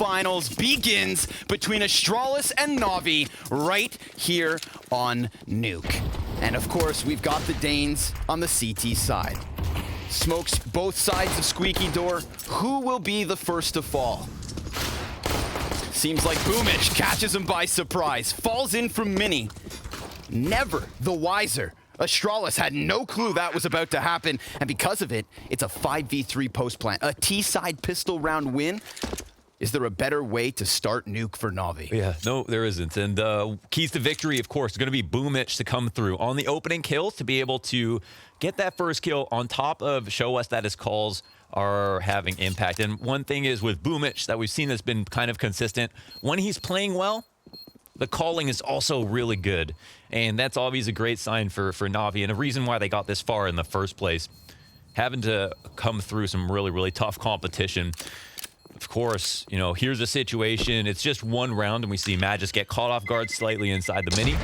finals begins between Astralis and Navi right here on Nuke. And of course, we've got the Danes on the CT side. Smokes both sides of Squeaky Door. Who will be the first to fall? Seems like Boomish catches him by surprise. Falls in from Mini. Never the wiser. Astralis had no clue that was about to happen, and because of it, it's a 5v3 post plant. A T-side pistol round win. Is there a better way to start Nuke for Navi? Yeah, no, there isn't. And keys to victory, of course, is going to be Boomish to come through on the opening kills to be able to get that first kill on top of show us that his calls are having impact. And one thing is with Boomish that we've seen that's been kind of consistent, when he's playing well, the calling is also really good. And that's obviously a great sign for Navi and a reason why they got this far in the first place. Having to come through some really, really tough competition. Of course, you know, here's a situation. It's just one round and we see Magisk get caught off guard slightly inside the mini.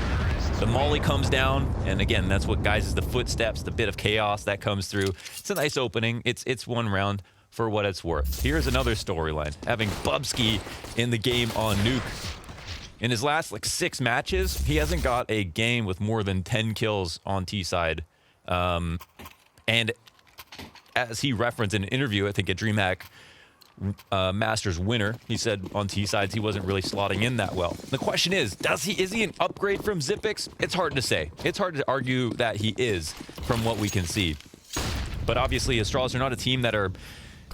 The molly comes down, and again, that's what guides the footsteps, the bit of chaos that comes through. It's a nice opening. It's one round for what it's worth. Here's another storyline. Having bubzkji in the game on Nuke. In his last, 6 matches, he hasn't got a game with more than 10 kills on T-side. And as he referenced in an interview, I think at DreamHack Masters winner, he said on T-sides he wasn't really slotting in that well. The question is he an upgrade from xyzx? It's hard to say. It's hard to argue that he is from what we can see. But obviously, Astralis are not a team that are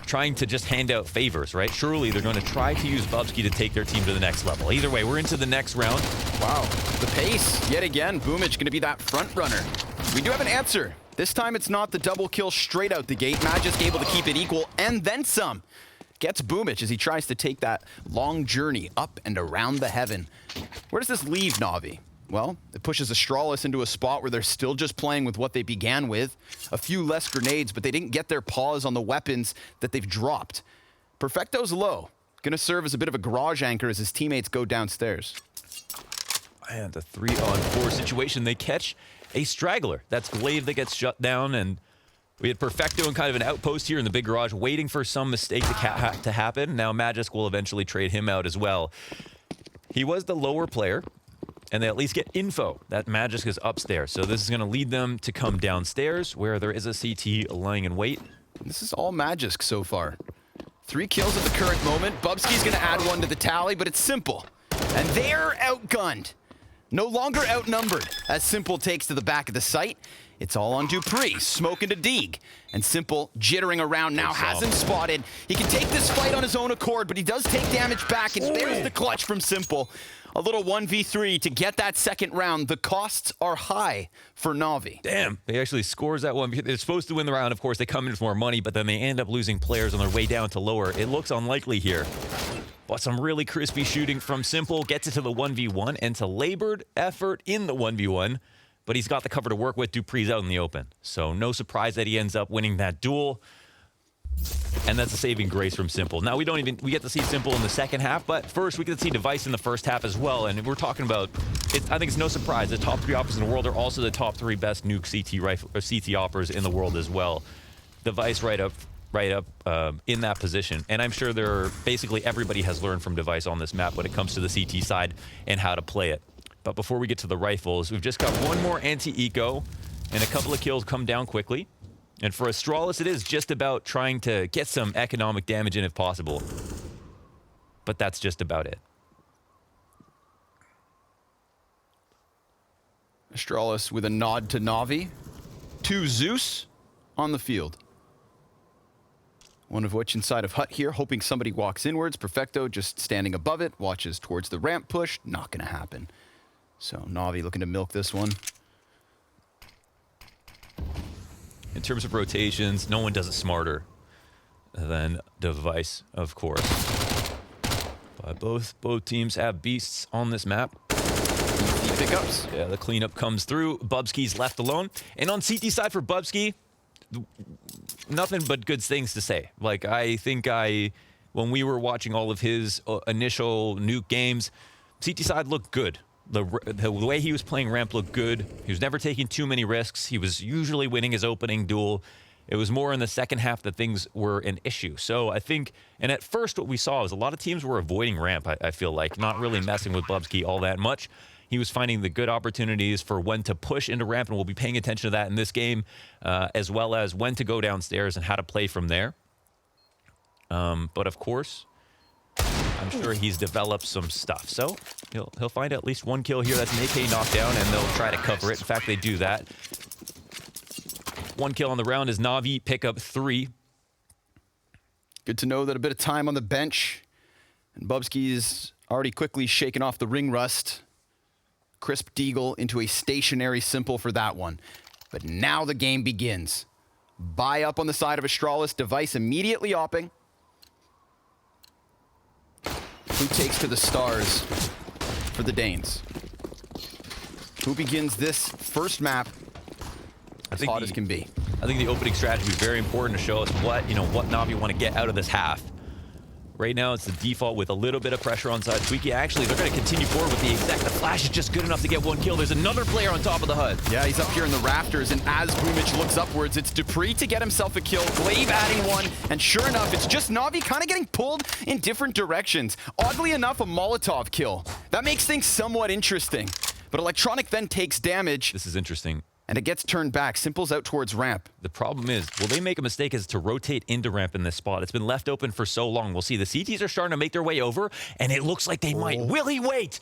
trying to just hand out favors, right? Surely they're going to try to use bubzkji to take their team to the next level. Either way, we're into the next round. Wow, the pace, yet again, Boomish going to be that front runner. We do have an answer. This time it's not the double kill straight out the gate. Magisk able to keep it equal and then some. Gets Boomish as he tries to take that long journey up and around the heaven. Where does this leave Navi? Well, it pushes Astralis into a spot where they're still just playing with what they began with. A few less grenades, but they didn't get their paws on the weapons that they've dropped. Perfecto's low. Gonna serve as a bit of a garage anchor as his teammates go downstairs. And a 3-on-4 situation. They catch a straggler. That's Glaive that gets shut down, and we had Perfecto in kind of an outpost here in the big garage, waiting for some mistake to happen. Now Magisk will eventually trade him out as well. He was the lower player, and they at least get info that Magisk is upstairs. So this is going to lead them to come downstairs, where there is a CT lying in wait. This is all Magisk so far. 3 kills at the current moment. Bubzkji's going to add 1 to the tally, but it's Simple. And they're outgunned. No longer outnumbered, as Simple takes to the back of the site. It's all on dupreeh, smoking to Deeg. And Simple jittering around now, has him spotted. He can take this fight on his own accord, but he does take damage back, and there's the clutch from Simple. A little 1v3 to get that second round. The costs are high for Navi. Damn, he actually scores that one. They're supposed to win the round, of course. They come in with more money, but then they end up losing players on their way down to lower. It looks unlikely here. But some really crispy shooting from Simple gets it to the 1v1 and to labored effort in the 1v1. But he's got the cover to work with. dupreeh's out in the open. So no surprise that he ends up winning that duel. And that's a saving grace from Simple. Now, we get to see Simple in the second half, but first we get to see Device in the first half as well. And we're talking about, I think it's no surprise, the top 3 operators in the world are also the top 3 best Nuke CT rifle or CT operators in the world as well. Device right up in that position. And I'm sure basically everybody has learned from Device on this map when it comes to the CT side and how to play it. But before we get to the rifles, we've just got 1 more anti-eco and a couple of kills come down quickly. And for Astralis, it is just about trying to get some economic damage in if possible. But that's just about it. Astralis with a nod to Navi. 2 Zeus on the field. One of which inside of hut here, hoping somebody walks inwards. Perfecto just standing above it, watches towards the ramp push. Not gonna happen. So Navi looking to milk this one. In terms of rotations, no one does it smarter than Device, of course. But both teams have beasts on this map. Easy pickups. Yeah, the cleanup comes through. bubzkji's left alone. And on CT side for bubzkji, nothing but good things to say. Like, I think when we were watching all of his initial Nuke games, CT side looked good. The way he was playing ramp looked good. He was never taking too many risks. He was usually winning his opening duel. It was more in the second half that things were an issue. So I think, and at first what we saw was a lot of teams were avoiding ramp, I feel like, not really messing with bubzkji all that much. He was finding the good opportunities for when to push into ramp, and we'll be paying attention to that in this game, as well as when to go downstairs and how to play from there. But of course, I'm sure he's developed some stuff. So he'll find at least one kill here. That's an AK knockdown, and they'll try to cover it. In fact, they do that. One kill on the round is Navi, pick up 3. Good to know that a bit of time on the bench, and bubzkji's already quickly shaken off the ring rust. Crisp deagle into a stationary simple for that one. But now the game begins. Buy up on the side of Astralis, device immediately opping. Who takes to the stars for the Danes? Who begins this first map as hot as can be? I think the opening strategy is very important to show us what Navi want to get out of this half. Right now, it's the default with a little bit of pressure on side. Tweaky, actually, they're going to continue forward with the exact. The flash is just good enough to get one kill. There's another player on top of the HUD. Yeah, he's up here in the rafters, and as boomich looks upwards, it's dupreeh to get himself a kill, Glaive adding one, and sure enough, it's just Navi kind of getting pulled in different directions. Oddly enough, a Molotov kill. That makes things somewhat interesting. But Electronic then takes damage. This is interesting. And it gets turned back. Simple's out towards ramp. The problem is, will they make a mistake as to rotate into ramp in this spot? It's been left open for so long. We'll see. The CTs are starting to make their way over, and it looks like they might. Will he wait?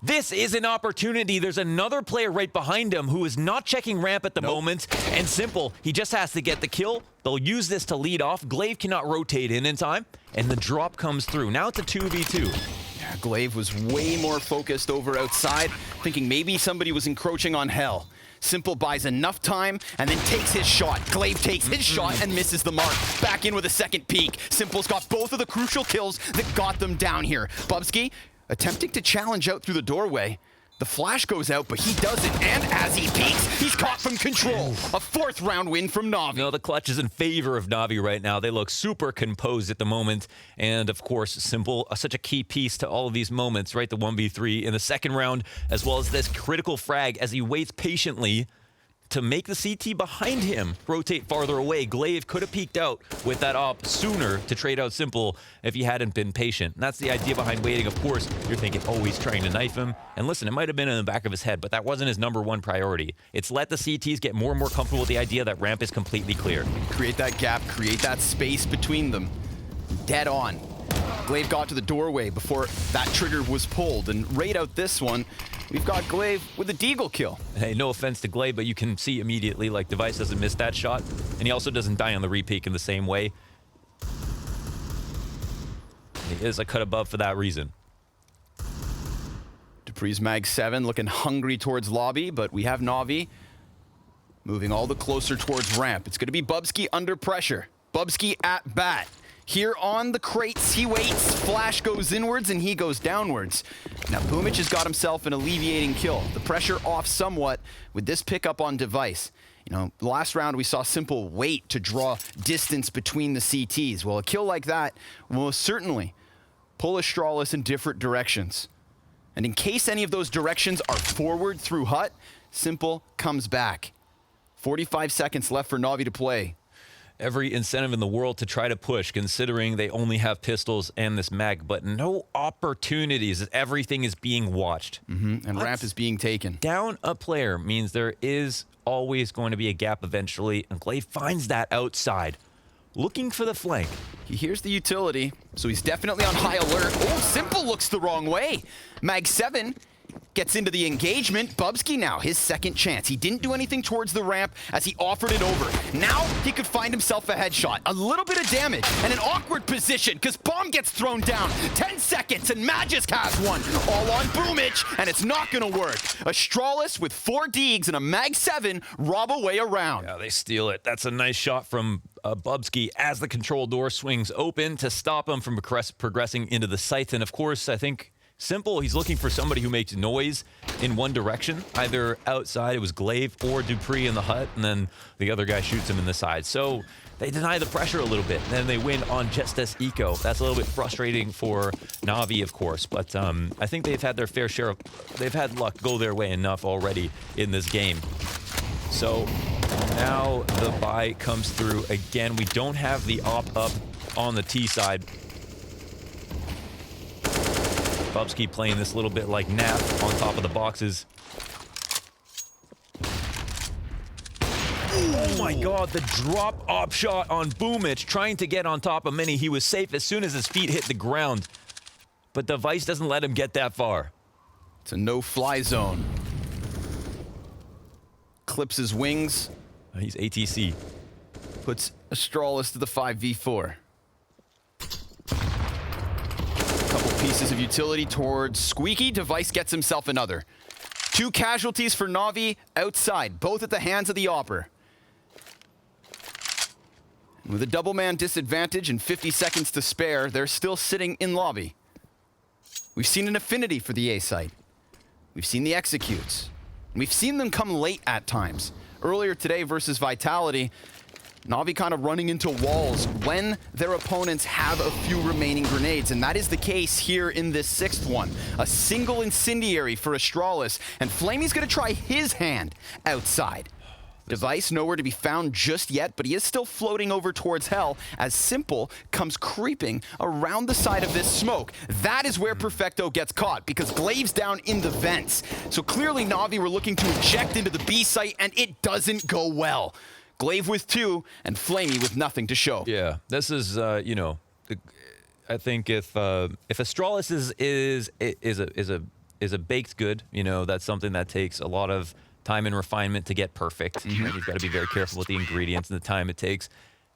This is an opportunity. There's another player right behind him who is not checking ramp at the moment. And Simple, he just has to get the kill. They'll use this to lead off. Glaive cannot rotate in time, and the drop comes through. Now it's a 2v2. Yeah, Glaive was way more focused over outside, thinking maybe somebody was encroaching on Hell. Simple buys enough time and then takes his shot. Glaive takes his shot and misses the mark. Back in with a second peek. Simple's got both of the crucial kills that got them down here. bubzkji attempting to challenge out through the doorway. The flash goes out, but he doesn't, and as he peeks, he's caught from control. A 4th round win from Navi. No, the clutch is in favor of Navi right now. They look super composed at the moment, and of course, Simple, such a key piece to all of these moments, right? The 1v3 in the second round, as well as this critical frag as he waits patiently to make the CT behind him rotate farther away. Glaive could have peeked out with that op sooner to trade out Simple if he hadn't been patient. And that's the idea behind waiting. Of course, you're thinking, oh, he's trying to knife him. And listen, it might have been in the back of his head, but that wasn't his #1 priority. It's let the CTs get more and more comfortable with the idea that ramp is completely clear. Create that gap, create that space between them. Dead on. Glaive got to the doorway before that trigger was pulled. And right out this one, we've got Glaive with a deagle kill. Hey, no offense to Glaive, but you can see immediately, like, Device doesn't miss that shot. And he also doesn't die on the repeak in the same way. He is a cut above for that reason. dupreeh's Mag 7 looking hungry towards lobby, but we have Navi moving all the closer towards ramp. It's going to be bubzkji under pressure. bubzkji at bat. Here on the crates, he waits. Flash goes inwards and he goes downwards. Now boomich has got himself an alleviating kill. The pressure off somewhat with this pickup on device. You know, last round we saw Simple wait to draw distance between the CTs. Well, a kill like that will certainly pull Astralis in different directions. And in case any of those directions are forward through hut, Simple comes back. 45 seconds left for Navi to play. Every incentive in the world to try to push, considering they only have pistols and this mag, but no opportunities. Everything is being watched. And ramp is being taken. Down a player means there is always going to be a gap eventually, and Glaive finds that outside, looking for the flank. He hears the utility, so he's definitely on high alert. Oh, Simple looks the wrong way. Mag 7 gets into the engagement. bubzkji now, his second chance. He didn't do anything towards the ramp as he offered it over. Now he could find himself a headshot. A little bit of damage and an awkward position because bomb gets thrown down. 10 seconds and Magisk has one. All on boomich, and it's not going to work. Astralis with 4 deegs and a Mag 7 rob away around. Yeah, they steal it. That's a nice shot from bubzkji as the control door swings open to stop him from progressing into the sights. And of course, I think Simple, he's looking for somebody who makes noise in one direction. Either outside, it was Glaive or dupreeh in the hut, and then the other guy shoots him in the side. So they deny the pressure a little bit, and then they win on just this eco. That's a little bit frustrating for Navi, of course, but I think they've had their fair share of... They've had luck go their way enough already in this game. So Now the buy comes through again. We don't have the op up on the T side. bubzkji playing this little bit like nap on top of the boxes. Oh my god, the drop op shot on boomich, trying to get on top of Mini. He was safe as soon as his feet hit the ground. But Device doesn't let him get that far. It's a no-fly zone. Clips his wings. He's ATC. Puts Astralis to the 5v4. Couple pieces of utility towards Squeaky. Device gets himself another. 2 casualties for Na'Vi outside, both at the hands of the Opper. With a double man disadvantage and 50 seconds to spare, they're still sitting in lobby. We've seen an affinity for the A site. We've seen the executes. We've seen them come late at times. Earlier today versus Vitality, Na'Vi kind of running into walls when their opponents have a few remaining grenades, and that is the case here in this 6th one. A single incendiary for Astralis, and Flamey's gonna try his hand outside. Device nowhere to be found just yet, but he is still floating over towards Hell as Simple comes creeping around the side of this smoke. That is where Perfecto gets caught, because Glaive's down in the vents. So clearly Na'Vi were looking to inject into the B site, and it doesn't go well. Glaive with 2, and Flamey with nothing to show. Yeah, this is, you know, I think if Astralis is a baked good, you know, that's something that takes a lot of time and refinement to get perfect. Right? You've got to be very careful with the ingredients and the time it takes.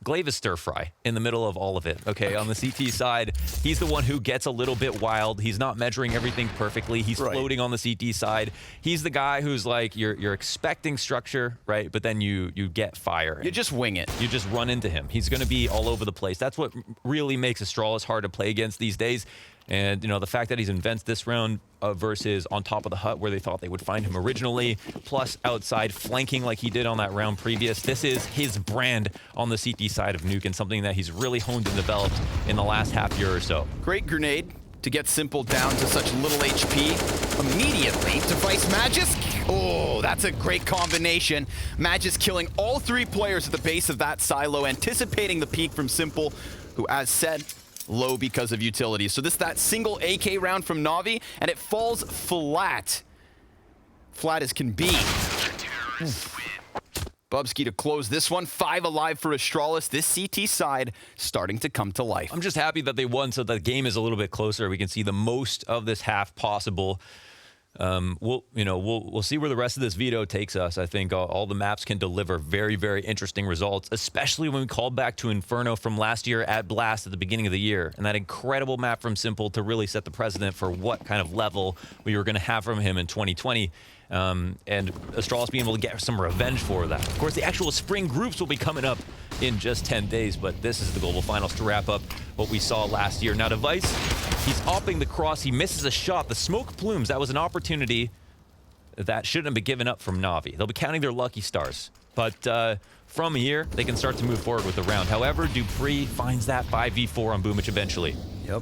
Glaive is stir fry in the middle of all of it. Okay, on the CT side, he's the one who gets a little bit wild. He's not measuring everything perfectly. He's floating on the CT side. He's the guy who's like, you're expecting structure, right? But then you get fire. You just wing it. You just run into him. He's going to be all over the place. That's what really makes Astralis hard to play against these days. And, you know, the fact that he's in vents this round versus on top of the hut where they thought they would find him originally, plus outside flanking like he did on that round previous. This is his brand on the CT side of Nuke, and something that he's really honed and developed in the last half year or so. Great grenade to get Simple down to such little HP. Immediately, Device Magisk. Oh, that's a great combination. Magisk killing all 3 players at the base of that silo, anticipating the peek from Simple, who, as said, low because of utility. So this is that single AK round from Na'Vi, and it falls flat. Flat as can be. bubzkji to close this one. 5 alive for Astralis. This CT side starting to come to life. I'm just happy that they won so that the game is a little bit closer. We can see the most of this half possible. We'll see where the rest of this veto takes us. I think all the maps can deliver very, very interesting results, especially when we call back to Inferno from last year at Blast at the beginning of the year, and that incredible map from Simple to really set the precedent for what kind of level we were going to have from him in 2020. And Astralis being able to get some revenge for that. Of course, the actual spring groups will be coming up in just 10 days, but this is the global finals to wrap up what we saw last year. Now, Device, he's opping the cross. He misses a shot. The smoke plumes, that was an opportunity that shouldn't have been given up from Na'Vi. They'll be counting their lucky stars. But from here, they can start to move forward with the round. However, dupreeh finds that 5v4 on boomich eventually. Yep.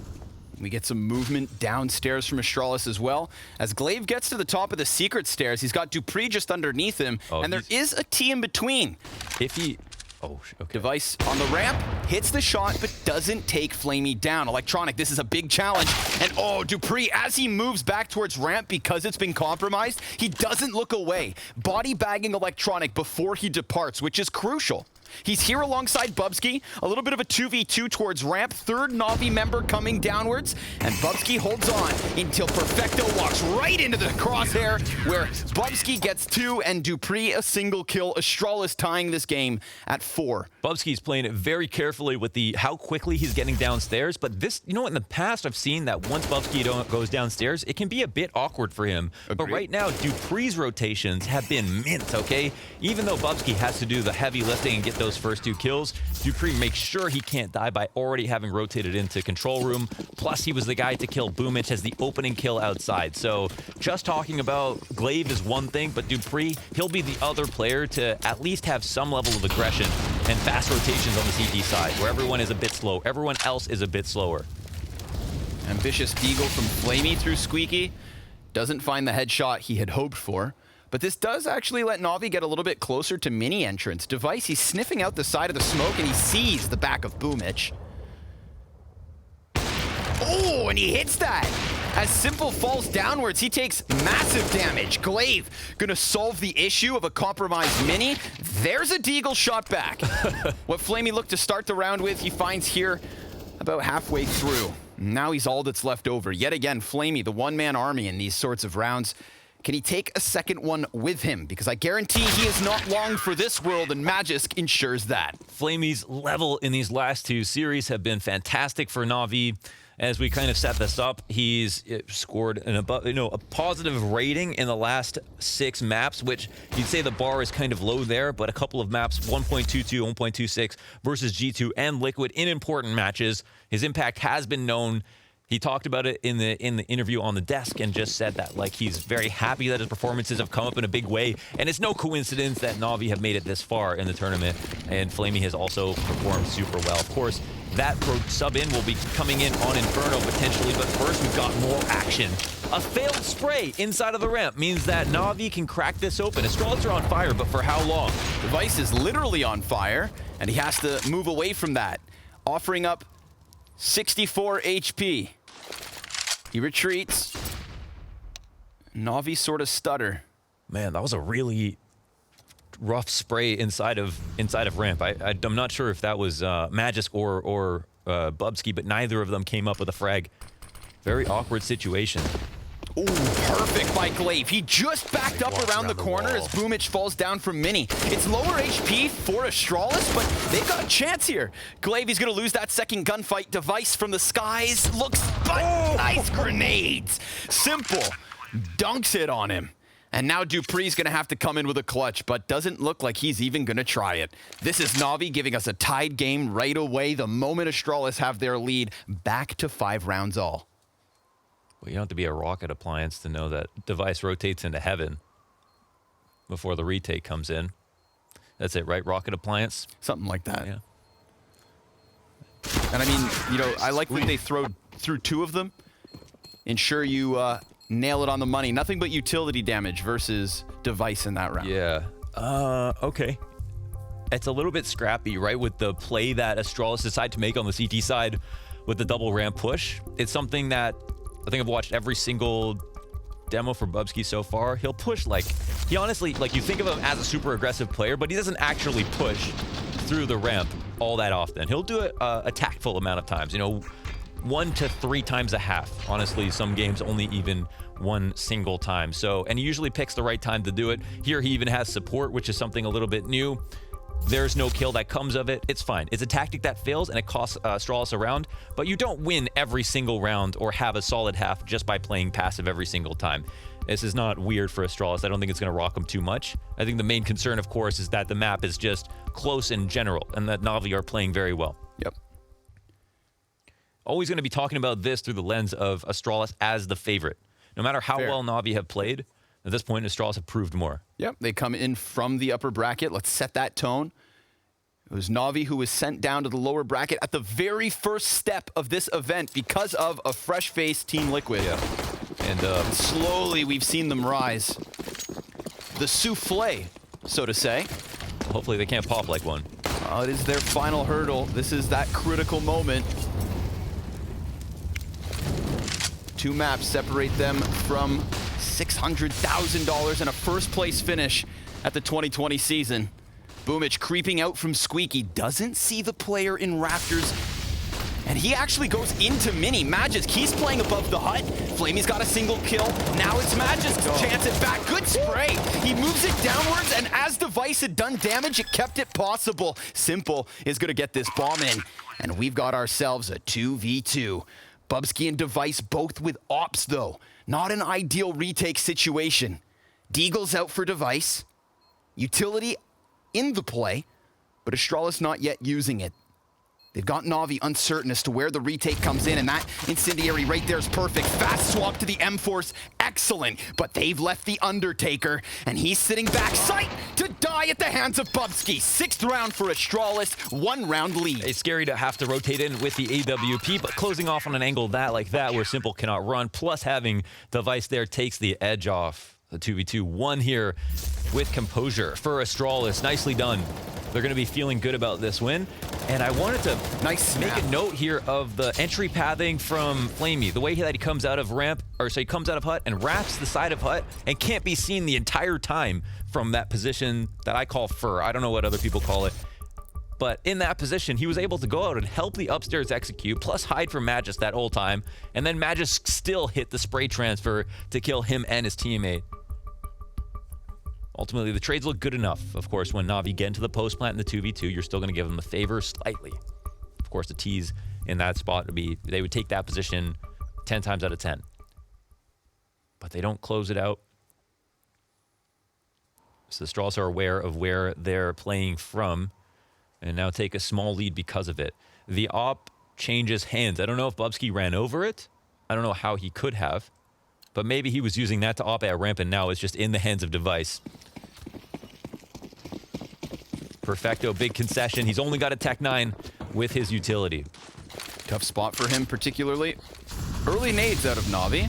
We get some movement downstairs from Astralis as well. As Glaive gets to the top of the secret stairs, he's got dupreeh just underneath him, and there is a T in between. If he... Oh, okay. Device on the ramp, hits the shot, but doesn't take Flamey down. Electronic, this is a big challenge. And oh, dupreeh, as he moves back towards ramp because it's been compromised, he doesn't look away. Body bagging Electronic before he departs, which is crucial. He's here alongside bubzkji, a little bit of a 2v2 towards ramp, 3rd Na'Vi member coming downwards, and bubzkji holds on until Perfecto walks right into the crosshair, where bubzkji gets 2 and dupreeh a single kill. Astralis tying this game at 4. bubzkji's playing it very carefully with how quickly he's getting downstairs, but this, you know what, in the past I've seen that once bubzkji goes downstairs, it can be a bit awkward for him. Agreed. But right now, dupreeh's rotations have been mint, okay? Even though bubzkji has to do the heavy lifting and get those first 2 kills, dupreeh makes sure he can't die by already having rotated into control room. Plus, he was the guy to kill boomich as the opening kill outside. So just talking about Glaive is one thing, but dupreeh, he'll be the other player to at least have some level of aggression and fast rotations on the CT side, where everyone is a bit slow. Everyone else is a bit slower. Ambitious deagle from Flamey through Squeaky. Doesn't find the headshot he had hoped for. But this does actually let Navi get a little bit closer to mini entrance. Device, he's sniffing out the side of the smoke, and he sees the back of boomich. Oh, and he hits that. As Simple falls downwards, he takes massive damage. Glaive gonna solve the issue of a compromised mini. There's a Deagle shot back. What Flamey looked to start the round with, he finds here about halfway through. Now he's all that's left over. Yet again, Flamey, the one-man army in these sorts of rounds. Can he take a second one with him? Because I guarantee he is not long for this world, and Magisk ensures that. Flamey's level in these last two series have been fantastic for Navi. As we kind of set this up, he's scored a positive rating in the last 6 maps, which you'd say the bar is kind of low there, but a couple of maps, 1.22, 1.26 versus G2 and Liquid in important matches. His impact has been known. He talked about it in the interview on the desk and just said that like he's very happy that his performances have come up in a big way. And it's no coincidence that Navi have made it this far in the tournament. And Flamey has also performed super well. Of course, that pro sub-in will be coming in on Inferno potentially, but first we've got more action. A failed spray inside of the ramp means that Navi can crack this open. Astralis are on fire, but for how long? Device is literally on fire, and he has to move away from that, offering up 64 HP. He retreats. Navi sort of stutter. Man, that was a really rough spray inside of ramp. I'm not sure if that was Magisk or Bubsky, but neither of them came up with a frag. Very awkward situation. Ooh, perfect by Glaive. He just backed up around the corner as boomich falls down from Mini. It's lower HP for Astralis, but they've got a chance here. Glaive, he's gonna lose that second gunfight. Device from the skies looks, but nice grenades. Simple dunks it on him. And now dupreeh's gonna have to come in with a clutch, but doesn't look like he's even gonna try it. This is Navi giving us a tied game right away the moment Astralis have their lead, back to 5 rounds all. Well, you don't have to be a rocket appliance to know that Device rotates into heaven before the retake comes in. That's it, right? Rocket appliance? Something like that. Yeah. And I mean, you know, I like that they throw through 2 of them. Ensure you nail it on the money. Nothing but utility damage versus Device in that round. Yeah. Okay. It's a little bit scrappy, right? With the play that Astralis decided to make on the CT side with the double ramp push. It's something that I think I've watched every single demo for Bubsky so far. He'll push he honestly, you think of him as a super aggressive player, but he doesn't actually push through the ramp all that often. He'll do it a tactful amount of times, 1 to 3 times a half. Honestly, some games only even 1 single time. So, and he usually picks the right time to do it. Here he even has support, which is something a little bit new. There's no kill that comes of it. It's fine. It's a tactic that fails and it costs Astralis a round, but you don't win every single round or have a solid half just by playing passive every single time. This is not weird for Astralis. I don't think it's going to rock them too much. I think the main concern, of course, is that the map is just close in general and that Navi are playing very well. Yep. Always going to be talking about this through the lens of Astralis as the favorite. No matter how well Navi have played, at this point, Astralis have proved more. Yep, they come in from the upper bracket. Let's set that tone. It was Navi who was sent down to the lower bracket at the very first step of this event because of a fresh-faced Team Liquid. Yeah. And slowly we've seen them rise. The souffle, so to say. Hopefully they can't pop like one. It is their final hurdle. This is that critical moment. 2 maps separate them from $600,000 and a first-place finish at the 2020 season. boomich creeping out from Squeaky, doesn't see the player in rafters, and he actually goes into Mini. Magisk, he's playing above the hut. Flamey's got a single kill. Now it's Magisk's chance at back. Good spray. He moves it downwards, and as Device had done damage, it kept it possible. Simple is gonna get this bomb in, and we've got ourselves a 2v2. Bubsky and Device both with ops, though. Not an ideal retake situation. Deagle's out for Device. Utility in the play, but Astralis not yet using it. They've got Navi uncertain as to where the retake comes in, and that incendiary right there is perfect. Fast swap to the M-Force, excellent. But they've left the Undertaker, and he's sitting back sight to die at the hands of Bubsky. 6th round for Astralis, 1 round lead. It's scary to have to rotate in with the AWP, but closing off on an angle like that where Simple cannot run, plus having Device there takes the edge off. The 2v2 here with composure for Astralis. Nicely done. They're going to be feeling good about this win. And I wanted to make a note here of the entry pathing from Flamey. The way that he comes out of ramp, or so he comes out of hut and wraps the side of hut and can't be seen the entire time from that position that I call fur. I don't know what other people call it. But in that position, he was able to go out and help the upstairs execute, plus hide from Magisk that whole time. And then Magisk still hit the spray transfer to kill him and his teammate. Ultimately, the trades look good enough. Of course, when Na'Vi get into the post plant in the 2v2, you're still going to give them the favor slightly. Of course, the T's in that spot would be, they would take that position 10 times out of 10. But they don't close it out. So the Astralis are aware of where they're playing from and now take a small lead because of it. The op changes hands. I don't know if Bubsky ran over it. I don't know how he could have. But maybe he was using that to op at ramp and now it's just in the hands of Device. Perfecto, big concession. He's only got a Tech 9 with his utility. Tough spot for him, particularly. Early nades out of Na'Vi.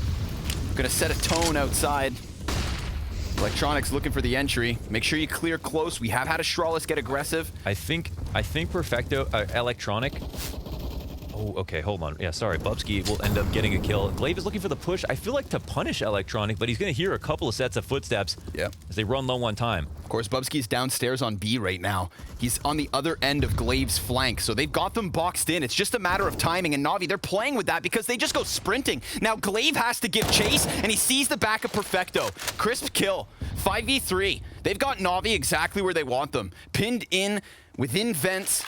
Gonna set a tone outside. Electronics looking for the entry. Make sure you clear close. We have had Astralis get aggressive. I think Perfecto, Electronic. Oh, okay, hold on. Yeah, sorry. Bubsky will end up getting a kill. Glaive is looking for the push. I feel like to punish Electronic, but he's going to hear a couple of sets of footsteps as they run low on time. Of course, Bubsky's downstairs on B right now. He's on the other end of Glaive's flank, so they've got them boxed in. It's just a matter of timing, and Na'Vi, they're playing with that because they just go sprinting. Now, Glaive has to give chase, and he sees the back of Perfecto. Crisp kill. 5v3. They've got Na'Vi exactly where they want them. Pinned in within vents.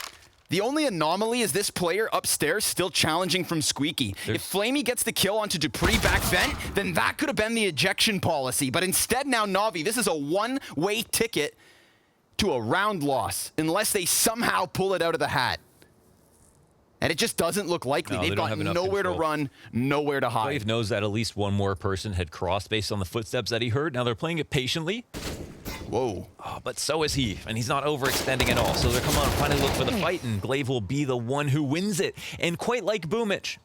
The only anomaly is this player upstairs still challenging from Squeaky. If Flamey gets the kill onto dupreeh back vent, then that could have been the ejection policy. But instead now Na'Vi, this is a one-way ticket to a round loss, unless they somehow pull it out of the hat. And it just doesn't look likely. No, They've got nowhere to run, nowhere to hide. Glaive knows that at least one more person had crossed based on the footsteps that he heard. Now they're playing it patiently. Whoa. Oh, but so is he, and he's not overextending at all. So they're coming on and finally look for the fight, and Glaive will be the one who wins it. And quite like Boomich,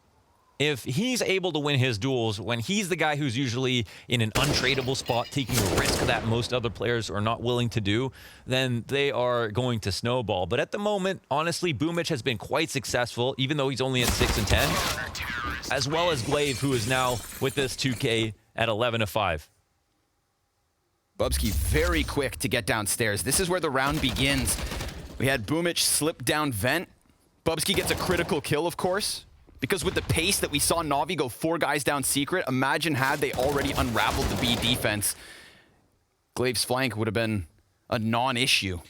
if he's able to win his duels, when he's the guy who's usually in an untradeable spot, taking a risk that most other players are not willing to do, then they are going to snowball. But at the moment, honestly, Boomich has been quite successful, even though he's only at 6 and 10, as well as Glaive, who is now with this 2K at 11-5. Bubsky very quick to get downstairs. This is where the round begins. We had Boomich slip down vent. Bubsky gets a critical kill, of course, because with the pace that we saw Na'Vi go 4 guys down secret, imagine had they already unraveled the B defense. Glaive's flank would have been a non-issue.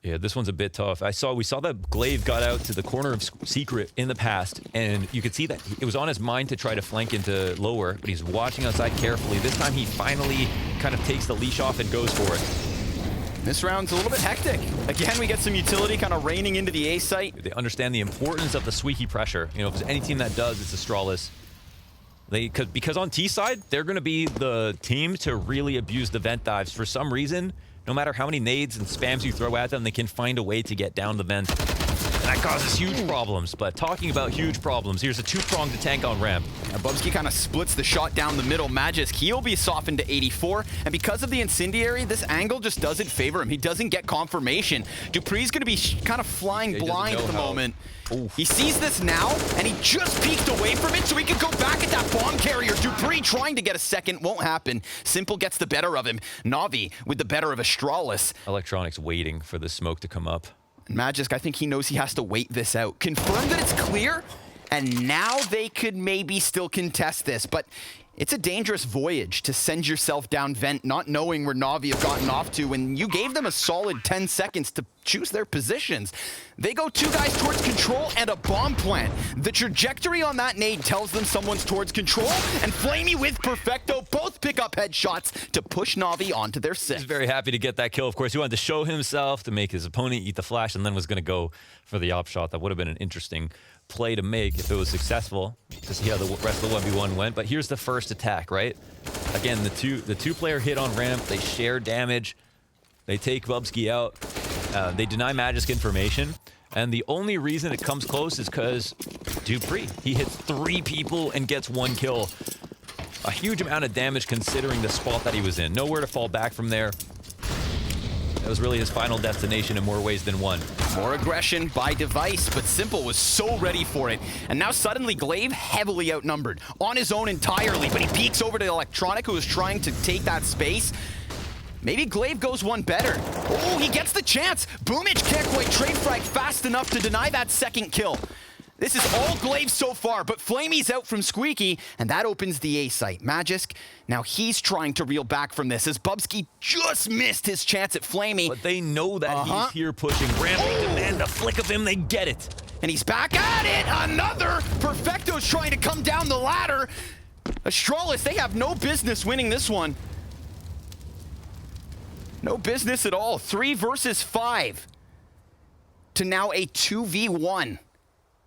Yeah, this one's a bit tough. We saw that Glaive got out to the corner of Secret in the past, and you could see that it was on his mind to try to flank into lower, but he's watching outside carefully. This time he finally kind of takes the leash off and goes for it. This round's a little bit hectic. Again, we get some utility kind of raining into the A site. They understand the importance of the squeaky pressure. You know, if there's any team that does, it's Astralis. Because on T side, they're going to be the team to really abuse the vent dives. For some reason, no matter how many nades and spams you throw at them, they can find a way to get down the vent. And that causes huge problems. But talking about huge problems, here's a 2-pronged tank on ramp. Bubsky kind of splits the shot down the middle. Magisk, he'll be softened to 84. And because of the incendiary, this angle just doesn't favor him. He doesn't get confirmation. dupreeh's going to be kind of flying blind at the moment. Oof. He sees this now, and he just peeked away from it so he could go back at that bomb carrier. dupreeh trying to get a second, won't happen. Simple gets the better of him. Na'Vi with the better of Astralis. Electronics waiting for the smoke to come up. Magisk, I think he knows he has to wait this out. Confirm that it's clear, and now they could maybe still contest this, but it's a dangerous voyage to send yourself down vent not knowing where Na'Vi have gotten off to when you gave them a solid 10 seconds to choose their positions. They go 2 guys towards control and a bomb plant. The trajectory on that nade tells them someone's towards control, and Flamey with Perfecto both pick up headshots to push Na'Vi onto their 6. He's very happy to get that kill. Of course, he wanted to show himself, to make his opponent eat the flash, and then was going to go for the op shot. That would have been an interesting play to make if it was successful, to see how the rest of the 1v1 went. But here's the first attack, right? Again, the two player hit on ramp. They share damage. They take Bubsky out. They deny Magisk information. And the only reason it comes close is because dupreeh. He hits 3 people and gets 1 kill. a huge amount of damage considering the spot that he was in. Nowhere to fall back from there. That was really his final destination in more ways than one. More aggression by Device, but Simple was so ready for it. And now suddenly Glaive heavily outnumbered, on his own entirely, but he peeks over to Electronic, who is trying to take that space. Maybe Glaive goes one better. Oh, he gets the chance. Boomich can't quite trade frag fast enough to deny that second kill. This is all Glaive so far, but Flamey's out from Squeaky, and that opens the A site. Magisk, now he's trying to reel back from this, as Bubsky just missed his chance at Flamey. But they know that he's here pushing. Ramp, they demand a flick of him, they get it. And he's back at it! Another! Perfecto's trying to come down the ladder. Astralis, they have no business winning this one. No business at all. 3 versus 5 to now a 2v1.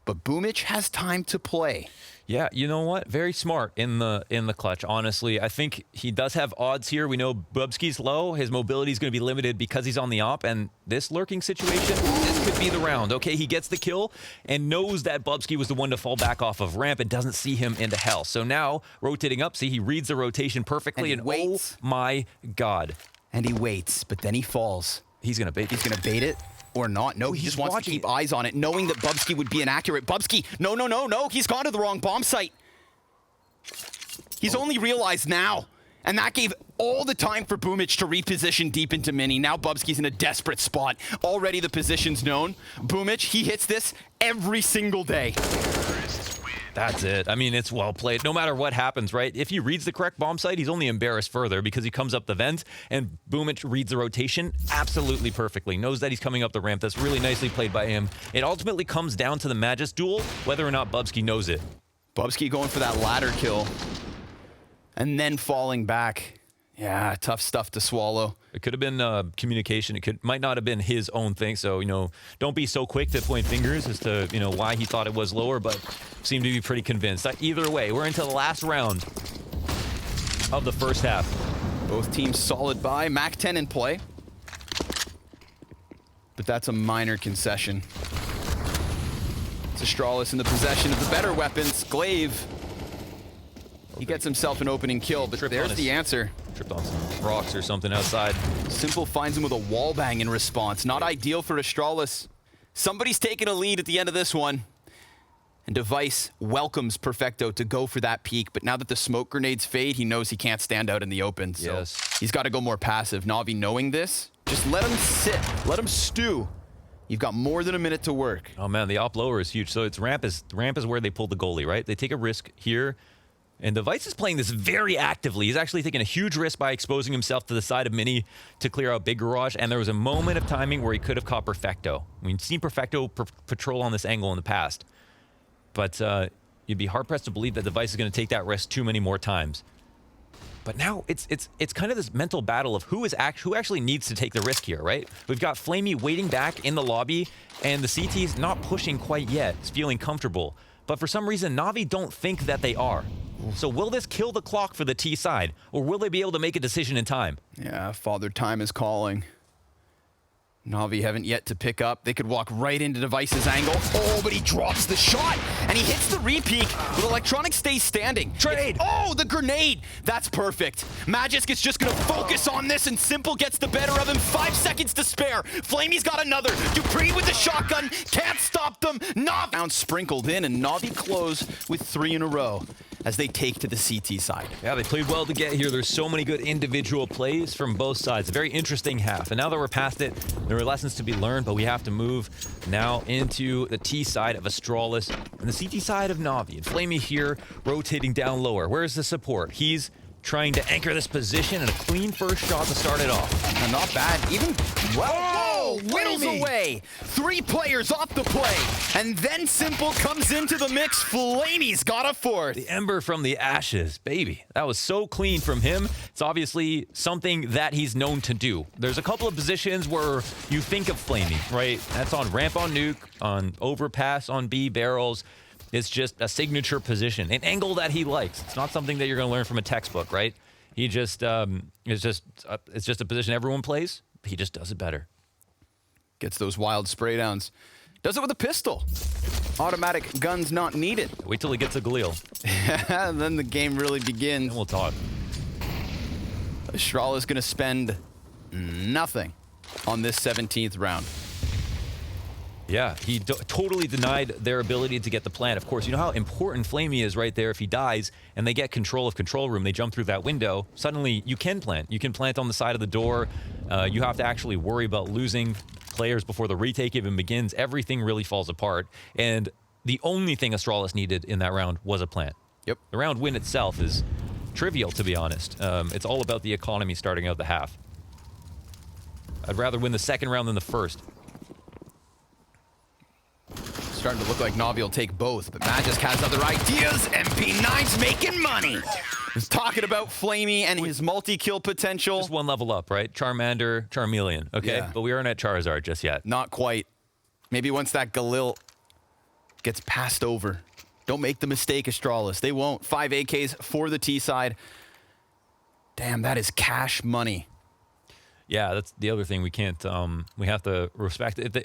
But Boomich has time to play. Yeah, you know what? Very smart in the clutch, honestly. I think he does have odds here. We know Bubsky's low. His mobility is going to be limited because he's on the op, and this lurking situation, this could be the round. Okay, he gets the kill and knows that Bubsky was the one to fall back off of ramp and doesn't see him into hell. So now, rotating up, see, he reads the rotation perfectly, and waits. Oh my God. And he waits, but then he falls. He's going to bait. He's going to bait it. Or not. No, he just wants to keep eyes on it, knowing that Bubsky would be inaccurate. Bubsky, no. He's gone to the wrong bomb site. He's only realized now. And that gave all the time for Boomich to reposition deep into mini. Now Bubsky's in a desperate spot. Already the position's known. Boomich, he hits this every single day. That's it. I mean, it's well played. No matter what happens, right? If he reads the correct bomb site, he's only embarrassed further because he comes up the vent, and Boomich reads the rotation absolutely perfectly. Knows that he's coming up the ramp. That's really nicely played by him. It ultimately comes down to the Magisk duel, whether or not Bubsky knows it. Bubsky going for that ladder kill. And then falling back. Yeah, tough stuff to swallow. It could have been communication. It might not have been his own thing. So, you know, don't be so quick to point fingers as to, you know, why he thought it was lower, but seemed to be pretty convinced. Either way, we're into the last round of the first half. Both teams solid by. Mac 10 in play. But that's a minor concession. It's Astralis in the possession of the better weapons. Glaive. He gets himself an opening kill, but there's the answer. Tripped on some rocks or something outside. Simple finds him with a wall bang in response. Not ideal for Astralis. Somebody's taking a lead at the end of this one. And Device welcomes Perfecto to go for that peak, but now that the smoke grenades fade, he knows he can't stand out in the open. So yes. He's got to go more passive. Na'Vi knowing this, just let him sit, let him stew. You've got more than a minute to work. Oh man, the op lower is huge. So it's ramp is where they pull the goalie, right? They take a risk here. And Device is playing this very actively. He's actually taking a huge risk by exposing himself to the side of Mini to clear out Big Garage. And there was a moment of timing where he could have caught Perfecto. We've seen Perfecto patrol on this angle in the past. But you'd be hard-pressed to believe that Device is going to take that risk too many more times. But now it's kind of this mental battle of who actually needs to take the risk here, right? We've got Flamey waiting back in the lobby, and the CT's not pushing quite yet. It's feeling comfortable. But for some reason, Na'Vi don't think that they are. So will this kill the clock for the T side, or will they be able to make a decision in time? Yeah, Father Time is calling. Na'Vi haven't yet to pick up. They could walk right into Device's angle. Oh, but he drops the shot, and he hits the re-peek, but Electronic stays standing. Trade! Oh, the grenade! That's perfect. Magisk is just gonna focus on this, and Simple gets the better of him. 5 seconds to spare. Flamey's got another. Dupreeh with the shotgun. Can't stop them. Na'Vi sprinkled in, and Na'Vi close with 3 in a row as they take to the CT side. Yeah, they played well to get here. There's so many good individual plays from both sides. A very interesting half. And now that we're past it, there are lessons to be learned, but we have to move now into the T side of Astralis and the CT side of Na'Vi. And Flamey here, rotating down lower. Where's the support? He's trying to anchor this position, and a clean first shot to start it off. And not bad. Even, whoa, whittles away. 3 players off the play. And then Simple comes into the mix. Flamey's got a 4th. The ember from the ashes, baby. That was so clean from him. It's obviously something that he's known to do. There's a couple of positions where you think of Flamey, right? That's on ramp on Nuke, on overpass on B barrels. It's just a signature position, an angle that he likes. It's not something that you're going to learn from a textbook, right? He just, it's just a position everyone plays. He just does it better. Gets those wild spray downs. Does it with a pistol. automatic guns not needed. Wait till he gets a Galil. And then the game really begins. And we'll talk. Astralis going to spend nothing on this 17th round. Yeah, he totally denied their ability to get the plant. Of course, you know how important Flamey is right there. If he dies and they get control of control room, they jump through that window, suddenly you can plant. You can plant on the side of the door. You have to actually worry about losing players before the retake even begins. Everything really falls apart. And the only thing Astralis needed in that round was a plant. Yep. The round win itself is trivial, to be honest. It's all about the economy starting out the half. I'd rather win the second round than the first. Starting to look like Navi will take both, but Magisk has other ideas. MP9's making money. He's talking about Flamey and his multi-kill potential. Just one level up, right? Charmander, Charmeleon, okay? Yeah. But we aren't at Charizard just yet. Not quite. Maybe once that Galil gets passed over. Don't make the mistake, Astralis. They won't. 5 AKs for the T side. Damn, that is cash money. Yeah, that's the other thing we can't. We have to respect if the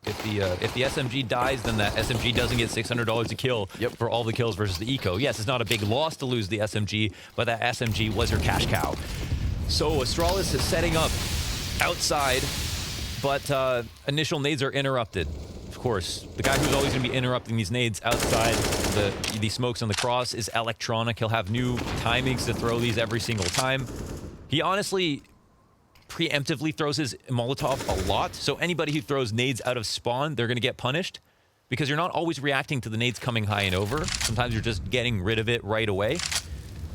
SMG dies, then that SMG doesn't get $600 a kill for all the kills versus the eco. Yes, it's not a big loss to lose the SMG, but that SMG was your cash cow. So Astralis is setting up outside, but initial nades are interrupted. Of course, the guy who's always going to be interrupting these nades outside the smokes on the cross is Electronic. He'll have new timings to throw these every single time. He honestly preemptively throws his Molotov a lot, so anybody who throws nades out of spawn, they're going to get punished because you're not always reacting to the nades coming high and over. Sometimes you're just getting rid of it right away,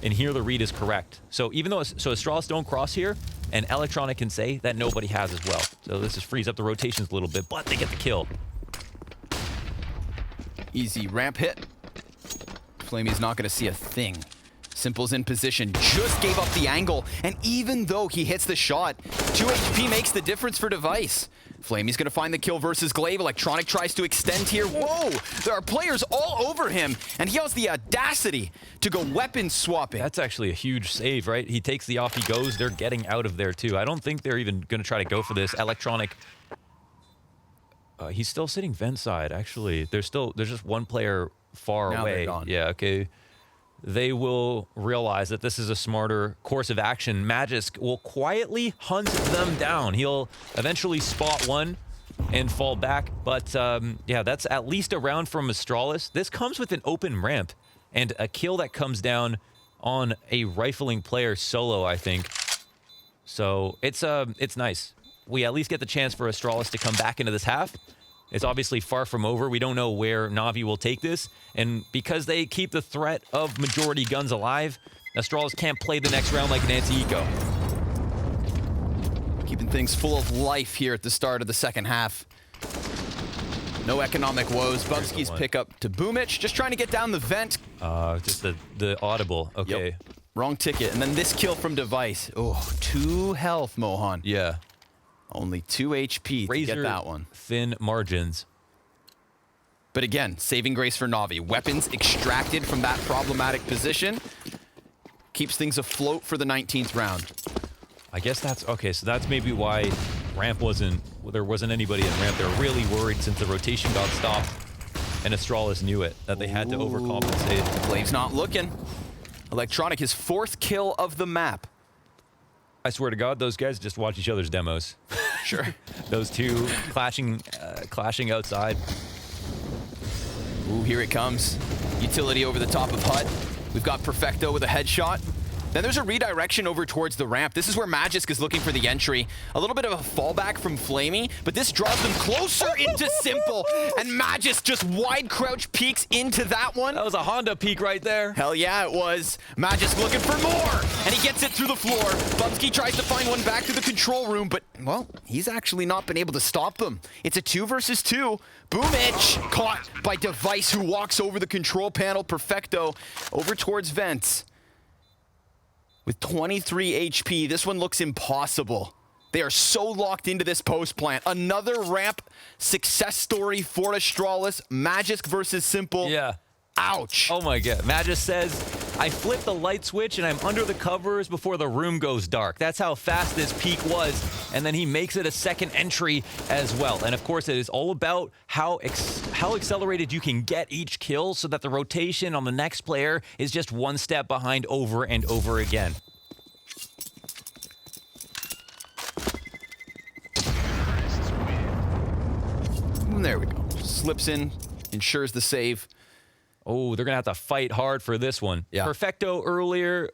and here the read is correct. So even though Astralis don't cross here, and Electronic can say that nobody has as well. So this just frees up the rotations a little bit, but they get the kill. Easy ramp hit. Flamey's not going to see a thing. Simple's in position, just gave up the angle, and even though he hits the shot, 2 HP makes the difference for Device. Flamey's gonna find the kill versus Glaive. Electronic tries to extend here. Whoa! There are players all over him, and he has the audacity to go weapon swapping. That's actually a huge save, right? He takes the off, he goes, they're getting out of there too. I don't think they're even gonna try to go for this. Electronic, he's still sitting vent side, actually. There's just one player far Now away. they're gone. Yeah, okay. They will realize that this is a smarter course of action. Magisk will quietly hunt them down. He'll eventually spot one and fall back. But yeah, that's at least a round from Astralis. This comes with an open ramp and a kill that comes down on a rifling player solo, I think. So it's nice. We at least get the chance for Astralis to come back into this half. It's obviously far from over. We don't know where Navi will take this. And because they keep the threat of majority guns alive, Astralis can't play the next round like an anti-eco. Keeping things full of life here at the start of the second half. No economic woes. Bubsky's pick up to Boomich, just trying to get down the vent. Just the audible. Okay. Yep. Wrong ticket. And then this kill from Device. Oh, 2 health, Mohan. Yeah. Only 2 HP to get that one. Thin margins. But again, saving grace for Navi. Weapons extracted from that problematic position. Keeps things afloat for the 19th round. I guess that's okay. So that's maybe why there wasn't anybody in ramp. They were really worried since the rotation got stopped, and Astralis knew it, that they had to overcompensate. Blade's not looking. Electronic, his 4th kill of the map. I swear to God, those guys just watch each other's demos. Sure. Those two clashing outside. Ooh, here it comes. Utility over the top of Hut. We've got Perfecto with a headshot. Then there's a redirection over towards the ramp. This is where Magisk is looking for the entry. A little bit of a fallback from Flamey, but this draws them closer into Simple. And Magisk just wide crouch peeks into that one. That was a Honda peek right there. Hell yeah, it was. Magisk looking for more, and he gets it through the floor. Bubsky tries to find one back to the control room, but, well, he's actually not been able to stop them. It's a 2 versus 2. Boomich caught by Device, who walks over the control panel. Perfecto over towards vents. With 23 HP, this one looks impossible. They are so locked into this post plant. Another ramp success story for Astralis. Magisk versus Simple. Yeah. Ouch. Oh my God. Magisk says, I flipped the light switch and I'm under the covers before the room goes dark. That's how fast this peak was. And then he makes it a second entry as well. And of course, it is all about how how accelerated you can get each kill so that the rotation on the next player is just one step behind over and over again. And there we go. Slips in, ensures the save. Oh, they're going to have to fight hard for this one. Yeah. Perfecto earlier,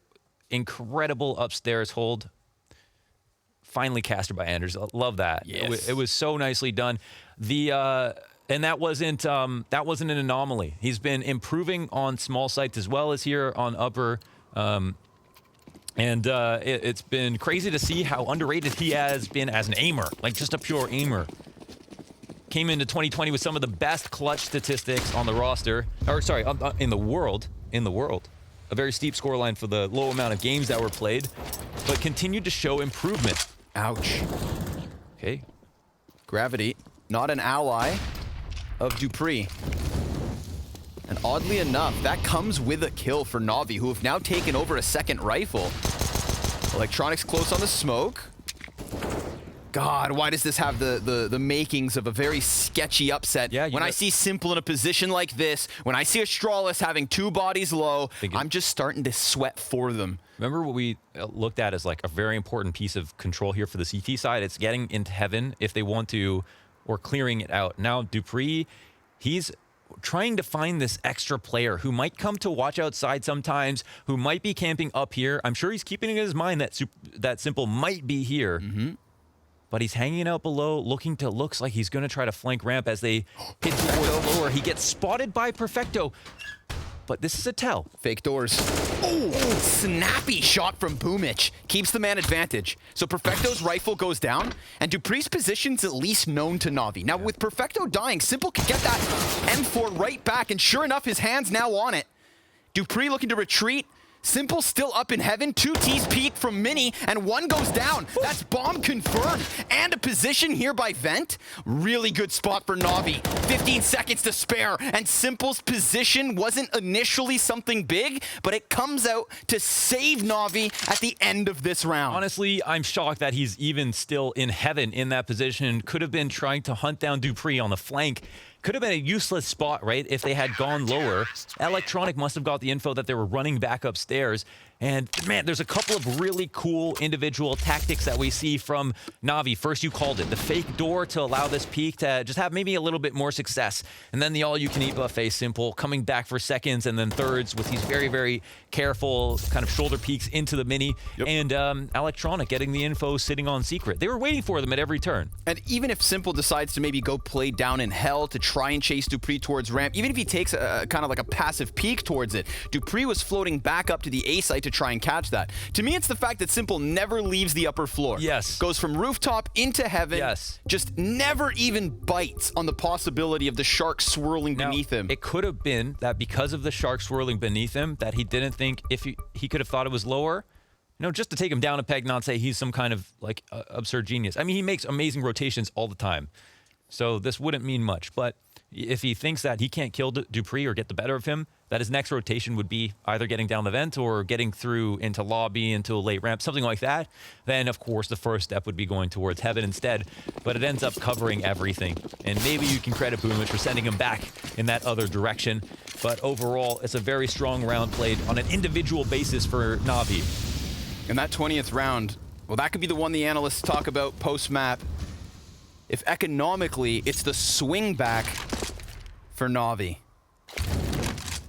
incredible upstairs hold. Finally casted by Anders. Love that. Yes. It was so nicely done. And that wasn't an anomaly. He's been improving on small sites as well as here on upper. It's been crazy to see how underrated he has been as an aimer, like just a pure aimer. Came into 2020 with some of the best clutch statistics on the roster, or sorry, in the world. A very steep scoreline for the low amount of games that were played, but continued to show improvement. Ouch. Okay. Gravity, not an ally of dupreeh. And oddly enough, that comes with a kill for Navi, who have now taken over a second rifle. Electronics close on the smoke. God, why does this have the makings of a very sketchy upset? Yeah, when I see Simple in a position like this, when I see Astralis having 2 bodies low, I'm just starting to sweat for them. Remember what we looked at as like a very important piece of control here for the CT side? It's getting into heaven if they want to, or clearing it out. Now, dupreeh, he's trying to find this extra player who might come to watch outside sometimes, who might be camping up here. I'm sure he's keeping in his mind that Simple might be here. But he's hanging out below, looks like he's going to try to flank ramp as they hit towards lower. He gets spotted by Perfecto, but this is a tell. Fake doors. Oh, snappy shot from boomich. Keeps the man advantage. So Perfecto's rifle goes down, and dupreeh's position's at least known to Navi. Now, with Perfecto dying, Simple can get that M4 right back, and sure enough, his hand's now on it. dupreeh looking to retreat. Simple still up in heaven. 2 T's peek from Mini, and 1 goes down. That's bomb confirmed. And a position here by Vent. Really good spot for Navi. 15 seconds to spare, and Simple's position wasn't initially something big, but it comes out to save Navi at the end of this round. Honestly, I'm shocked that he's even still in heaven in that position. Could have been trying to hunt down dupreeh on the flank. Could have been a useless spot, right, if they had gone lower. Electronic must have got the info that they were running back upstairs. And, man, there's a couple of really cool individual tactics that we see from Navi. First, you called it, the fake door to allow this peek to just have maybe a little bit more success. And then the all-you-can-eat buffet, Simple, coming back for seconds and then thirds with these very, very careful kind of shoulder peeks into the Mini. Yep. And Electronic getting the info sitting on secret. They were waiting for them at every turn. And even if Simple decides to maybe go play down in hell to try and chase dupreeh towards ramp, even if he takes a kind of like a passive peek towards it, dupreeh was floating back up to the A site to try and catch that. To me, it's the fact that Simple never leaves the upper floor. Yes. Goes from rooftop into heaven. Yes. Just never even bites on the possibility of the shark swirling beneath him. It could have been that because of the shark swirling beneath him, that he didn't think if he could have thought it was lower. You know, just to take him down a peg, not say he's some kind of like absurd genius. I mean, he makes amazing rotations all the time. So this wouldn't mean much, but if he thinks that he can't kill dupreeh or get the better of him, that his next rotation would be either getting down the vent or getting through into lobby, into a late ramp, something like that, then of course the first step would be going towards heaven instead. But it ends up covering everything. And maybe you can credit boomich for sending him back in that other direction. But overall, it's a very strong round played on an individual basis for Navi. And that 20th round, well, that could be the one the analysts talk about post-map. If economically, it's the swing back for Navi.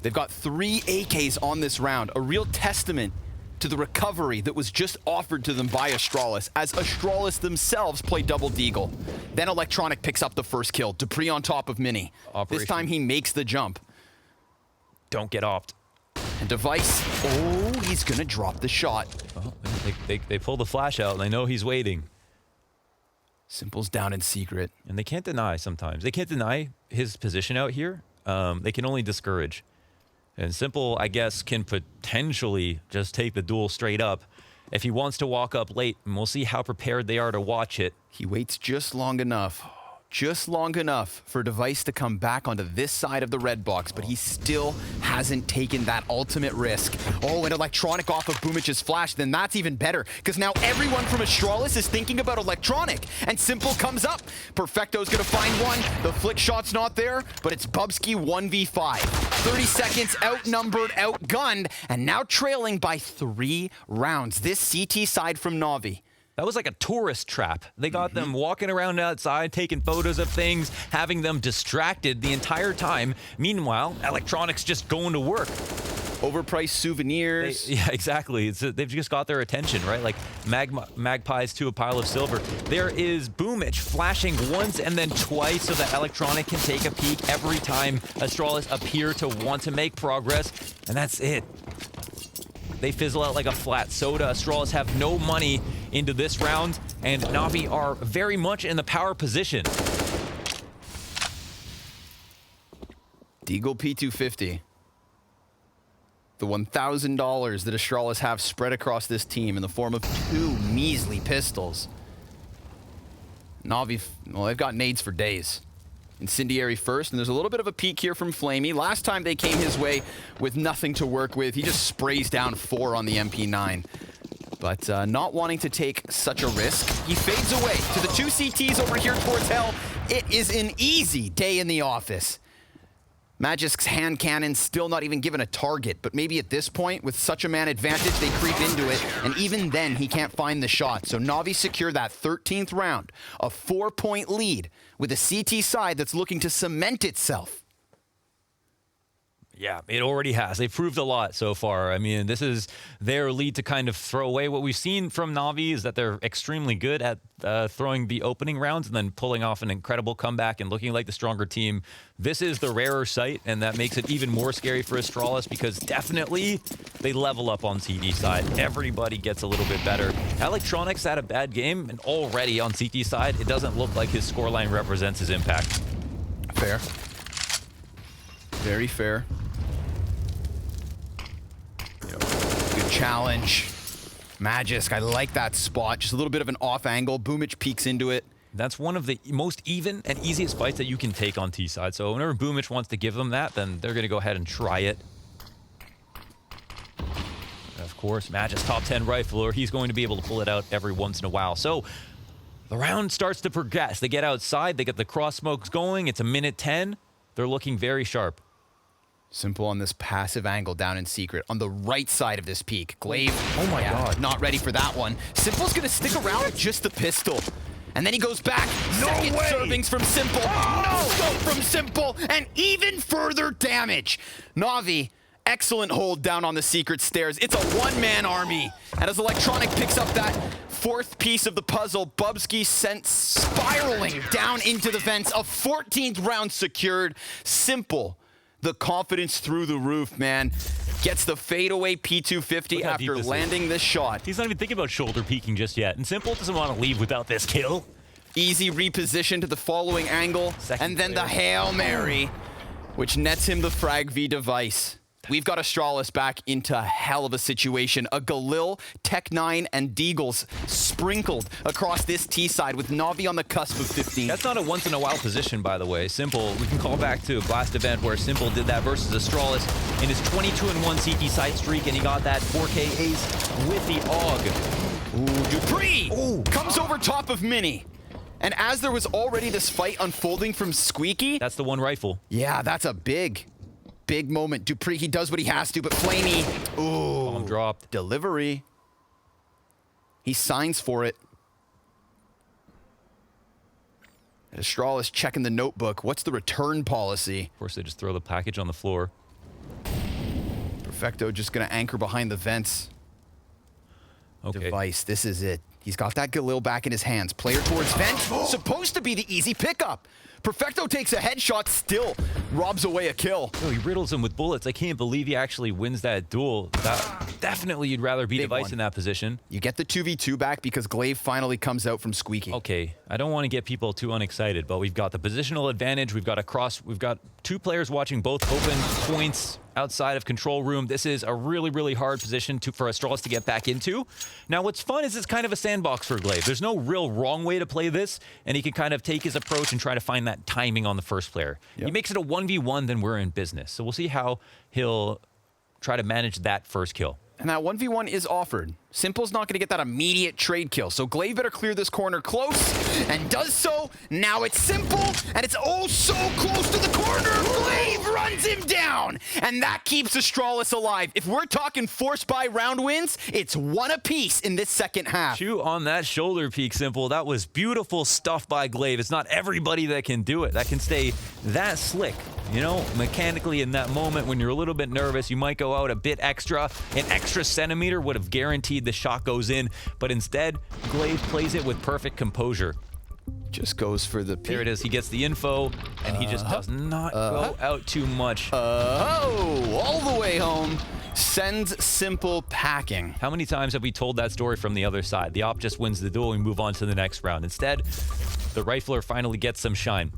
They've got 3 AKs on this round, a real testament to the recovery that was just offered to them by Astralis, as Astralis themselves play double deagle. Then Electronic picks up the first kill, dupreeh on top of Mini. This time he makes the jump. Don't get opt. And Device, oh, he's gonna drop the shot. Oh, they pull the flash out and they know he's waiting. Simple's down in secret. And they can't deny sometimes. They can't deny his position out here. They can only discourage. And Simple, I guess, can potentially just take the duel straight up if he wants to walk up late. And we'll see how prepared they are to watch it. He waits just long enough. just long enough for Device to come back onto this side of the red box, but he still hasn't taken that ultimate risk. Oh, an electronic off of Boomich's flash, then that's even better, because now everyone from Astralis is thinking about electronic, and Simple comes up. Perfecto's gonna find one. The flick shot's not there, but it's Bubsky 1v5. 30 seconds, outnumbered, outgunned, and now trailing by 3 rounds. This CT side from Navi. That was like a tourist trap. They got them walking around outside, taking photos of things, having them distracted the entire time. Meanwhile, Electronics just going to work. Overpriced souvenirs. Yeah, exactly. They've just got their attention, right? Like magpies to a pile of silver. There is Boomich flashing once and then twice so that Electronic can take a peek every time Astralis appear to want to make progress. And that's it. They fizzle out like a flat soda. Astralis have no money into this round, and Navi are very much in the power position. Deagle P250. The $1,000 that Astralis have spread across this team in the form of 2 measly pistols. Navi, well, they've got nades for days. Incendiary first, and there's a little bit of a peek here from Flamey. Last time they came his way with nothing to work with, he just sprays down 4 on the MP9. But not wanting to take such a risk, he fades away to the 2 CTs over here towards Hell. It is an easy day in the office. Magisk's hand cannon still not even given a target, but maybe at this point, with such a man advantage, they creep into it, and even then, he can't find the shot. So Navi secure that 13th round, a 4-point lead, with a CT side that's looking to cement itself. Yeah, it already has. They've proved a lot so far. I mean, this is their lead to kind of throw away. What we've seen from Navi is that they're extremely good at throwing the opening rounds and then pulling off an incredible comeback and looking like the stronger team. This is the rarer sight, and that makes it even more scary for Astralis because definitely they level up on CT side. Everybody gets a little bit better. Electronics had a bad game, and already on CT side, it doesn't look like his scoreline represents his impact. Fair. Very fair. Good challenge. Magisk, I like that spot. Just a little bit of an off angle. Boomich peeks into it. That's one of the most even and easiest fights that you can take on T-side. So whenever Boomich wants to give them that, then they're going to go ahead and try it. And of course, Magisk top 10 rifler. He's going to be able to pull it out every once in a while. So the round starts to progress. They get outside. They get the cross smokes going. It's a minute 10. They're looking very sharp. Simple on this passive angle down in secret on the right side of this peak. Glaive, oh my God, not ready for that one. Simple's gonna stick around with just the pistol. And then he goes back. Second servings from Simple. No scope from Simple, and even further damage. Navi, excellent hold down on the secret stairs. It's a one-man army. And as Electronic picks up that 4th piece of the puzzle, Bubsky sent spiraling down into the vents. A 14th round secured. Simple. The confidence through the roof, man. Gets the fadeaway P250 after landing this shot. He's not even thinking about shoulder peeking just yet. And Simple doesn't want to leave without this kill. Easy reposition to the following angle. And then the Hail Mary, which nets him the frag V device. We've got Astralis back into a hell of a situation. A Galil, Tech9, and Deagles sprinkled across this T side with Navi on the cusp of 15. That's not a once-in-a-while position, by the way. Simple, we can call back to last event where Simple did that versus Astralis in his 22-1 CT side streak, and he got that 4K ace with the AUG. Ooh, dupreeh comes over top of Mini. And as there was already this fight unfolding from Squeaky... That's the one rifle. Yeah, that's a big moment. dupreeh, he does what he has to, but Flamey, ooh, bomb dropped. Delivery. He signs for it. Astralis checking the notebook. What's the return policy? Of course, they just throw the package on the floor. Perfecto just gonna anchor behind the vents. Okay. Device, this is it. He's got that Galil back in his hands. Player towards vent, supposed to be the easy pickup. Perfecto takes a headshot, still robs away a kill. No, he riddles him with bullets. I can't believe he actually wins that duel. Definitely you'd rather be Device in that position. You get the 2v2 back because Glaive finally comes out from Squeaky. Okay, I don't want to get people too unexcited, but we've got the positional advantage. We've got 2 players watching both open points. outside of control room. This is a really, really hard position for Astralis to get back into. Now, what's fun is it's kind of a sandbox for Glaive. There's no real wrong way to play this, and he can kind of take his approach and try to find that timing on the first player. Yep. He makes it a 1v1, then we're in business. So we'll see how he'll try to manage that first kill. And that 1v1 is offered. Simple's not going to get that immediate trade kill, so Glaive better clear this corner close, and does so. Now it's Simple, and it's oh so close to the corner. Glaive runs him down, and that keeps Astralis alive. If we're talking force by round wins, it's one apiece in this second half. Chew on that shoulder peek, Simple. That was beautiful stuff by Glaive. It's not everybody that can do it, that can stay that slick. You know, mechanically in that moment when you're a little bit nervous, you might go out a bit extra. An extra centimeter would have guaranteed the shot goes in, but instead, Glaive plays it with perfect composure. Just goes for the peek. There it is. He gets the info, and he just does not go out too much. All the way home. Sends Simple packing. How many times have we told that story from the other side? The op just wins the duel and we move on to the next round. Instead, the rifler finally gets some shine.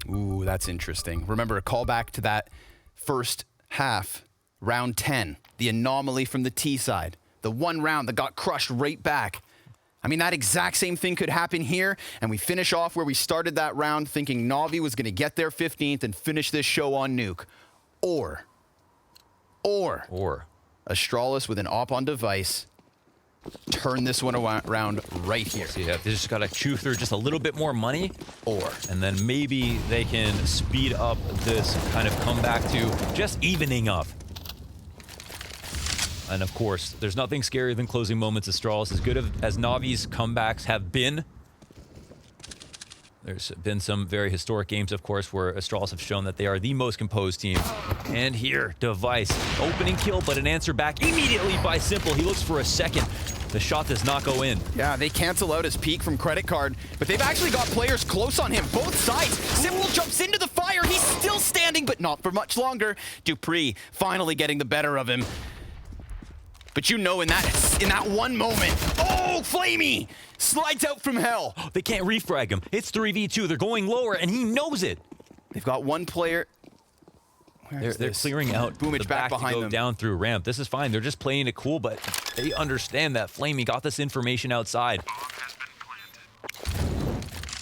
Ooh, that's interesting. Remember, a callback to that first half, round 10, the anomaly from the T side. The one round that got crushed right back. I mean, that exact same thing could happen here, and we finish off where we started that round thinking Navi was going to get their 15th and finish this show on Nuke. Or Astralis with an op on device, turn this one around right here. So yeah, they just got to chew through just a little bit more money, and then maybe they can speed up this kind of comeback to just evening up. And of course, there's nothing scarier than closing moments. Astralis, as good as Navi's comebacks have been, there's been some very historic games, of course, where Astralis have shown that they are the most composed team. And here, Device, opening kill, but an answer back immediately by Simple. He looks for a second. The shot does not go in. Yeah, they cancel out his peek from credit card, but they've actually got players close on him, both sides. Simple jumps into the fire. He's still standing, but not for much longer. Dupreeh finally getting the better of him. But you know, in that one moment, oh, Flamey slides out from hell. They can't refrag him. It's 3v2. They're going lower, and he knows it. They've got one player. They're clearing out Boomage the back back behind to go them. Down through ramp. This is fine. They're just playing it cool, but they understand that Flamey got this information outside.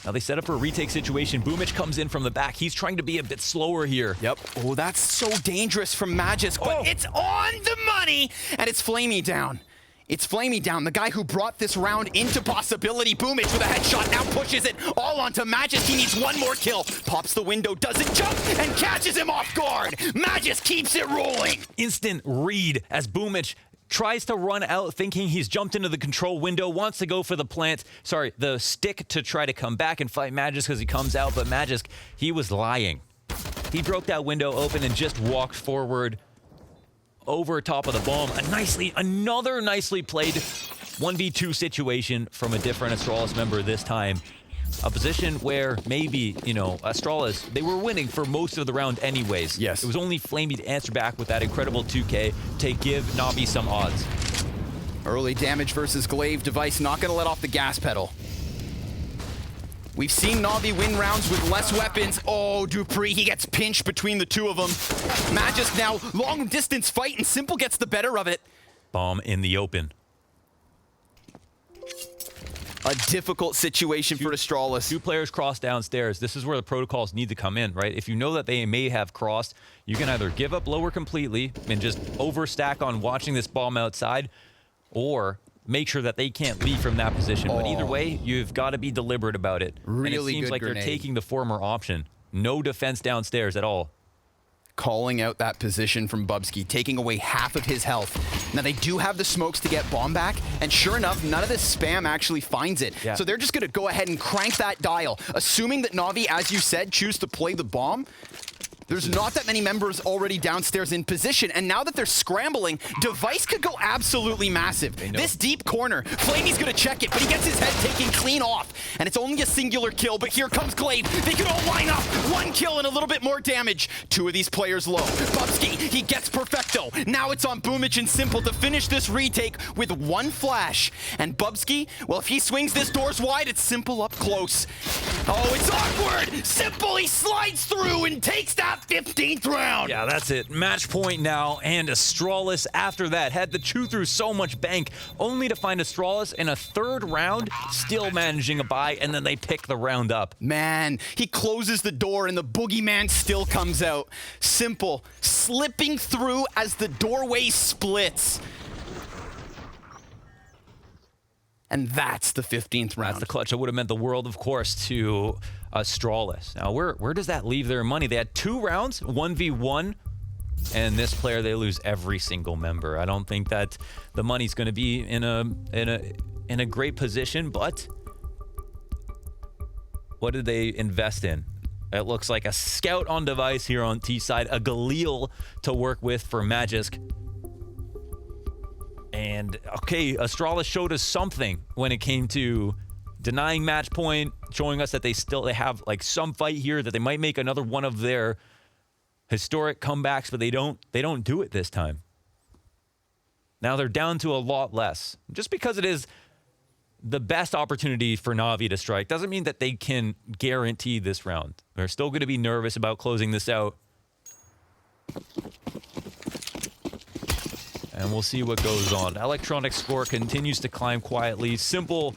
Now they set up for a retake situation. Boomage comes in from the back. He's trying to be a bit slower here. Yep. Oh, that's so dangerous from Magisk, but it's on the money, and it's Flamey down. It's Flamey down, the guy who brought this round into possibility. Boomage with a headshot now pushes it all onto Magisk. He needs one more kill. Pops the window, doesn't jump, and catches him off guard. Magisk keeps it rolling. Instant read as Boomage tries to run out thinking he's jumped into the control window, wants to go for the stick to try to come back and fight Magisk as he comes out, but Magisk, he was lying. He broke that window open and just walked forward over top of the bomb. Another nicely played 1v2 situation from a different Astralis member this time. A position where maybe, you know, Astralis, they were winning for most of the round anyways. Yes. It was only Flamey to answer back with that incredible 2K to give Navi some odds. Early damage versus Glaive. Device not going to let off the gas pedal. We've seen Navi win rounds with less weapons. Oh, Dupreeh, he gets pinched between the two of them. Magisk now, long distance fight, and Simple gets the better of it. Bomb in the open. A difficult situation for Astralis. Two players cross downstairs. This is where the protocols need to come in, right? If you know that they may have crossed, you can either give up lower completely and just overstack on watching this bomb outside, or make sure that they can't leave from that position. But either way, you've got to be deliberate about it. Really and it seems good like grenade. They're taking the former option. No defense downstairs at all. Calling out that position from Bubsky, taking away half of his health. Now they do have the smokes to get bomb back, and sure enough, none of this spam actually finds it. Yeah. So they're just gonna go ahead and crank that dial, assuming that Navi, as you said, choose to play the bomb. There's not that many members already downstairs in position, and now that they're scrambling, Device could go absolutely massive. This deep corner, Flamey's gonna check it, but he gets his head taken clean off, and it's only a singular kill, but here comes Glaive. They can all line up, one kill and a little bit more damage. Two of these players low. Bubsky, he gets perfecto. Now it's on Boomage and Simple to finish this retake with one flash. And Bubsky, well, if he swings this doors wide, it's Simple up close. Oh, it's awkward! Simple, he slides through and takes that that 15th round. Yeah, that's it. Match point now, and Astralis after that had to chew through so much bank, only to find Astralis in a third round, still managing a buy, and then they pick the round up. Man, he closes the door and the boogeyman still comes out. Simple, slipping through as the doorway splits. And that's the 15th round. That's the clutch. It would have meant the world, of course, to Astralis. Now, where does that leave their money? They had 2 rounds, 1v1, and this player, they lose every single member. I don't think that the money's going to be in a great position, but what did they invest in? It looks like a scout on device here on T side, a Galil to work with for Magisk. And okay, Astralis showed us something when it came to denying match point, showing us that they have like some fight here, that they might make another one of their historic comebacks, but they don't do it this time. Now they're down to a lot less. Just because it is the best opportunity for Na'Vi to strike doesn't mean that they can guarantee this round. They're still going to be nervous about closing this out. And we'll see what goes on. Electronic's score continues to climb quietly. Simple,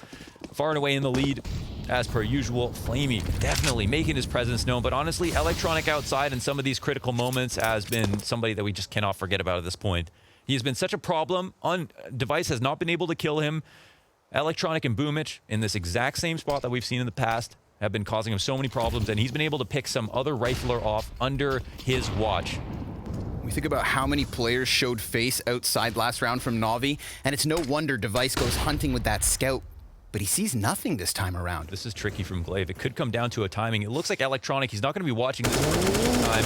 far and away in the lead, as per usual. Flamey definitely making his presence known, but honestly, Electronic outside in some of these critical moments has been somebody that we just cannot forget about at this point. He has been such a problem. Device has not been able to kill him. Electronic and boomich in this exact same spot that we've seen in the past have been causing him so many problems, and he's been able to pick some other rifler off under his watch. We think about how many players showed face outside last round from Na'Vi, and it's no wonder Device goes hunting with that scout, but he sees nothing this time around. This is tricky from Glaive. It could come down to a timing. It looks like Electronic, he's not going to be watching this time.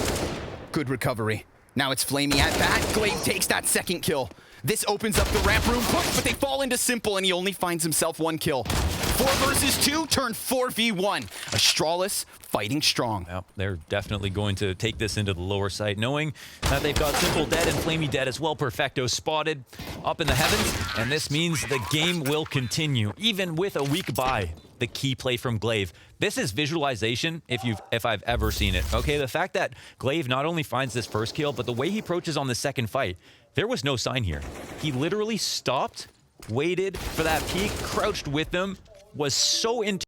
Good recovery. Now it's Flamey at bat. Glaive takes that second kill. This opens up the ramp room push, but they fall into Simple, and he only finds himself 1 kill. 4 versus 2 turned 4v1. Astralis fighting strong. Well, they're definitely going to take this into the lower side, knowing that they've got Simple dead and Flamey dead as well. Perfecto spotted up in the heavens, and this means the game will continue, even with a weak bye. The key play from Glaive. This is visualization if I've ever seen it. Okay, the fact that Glaive not only finds this first kill, but the way he approaches on the second fight, there was no sign here. He literally stopped, waited for that peek, crouched with them, was so into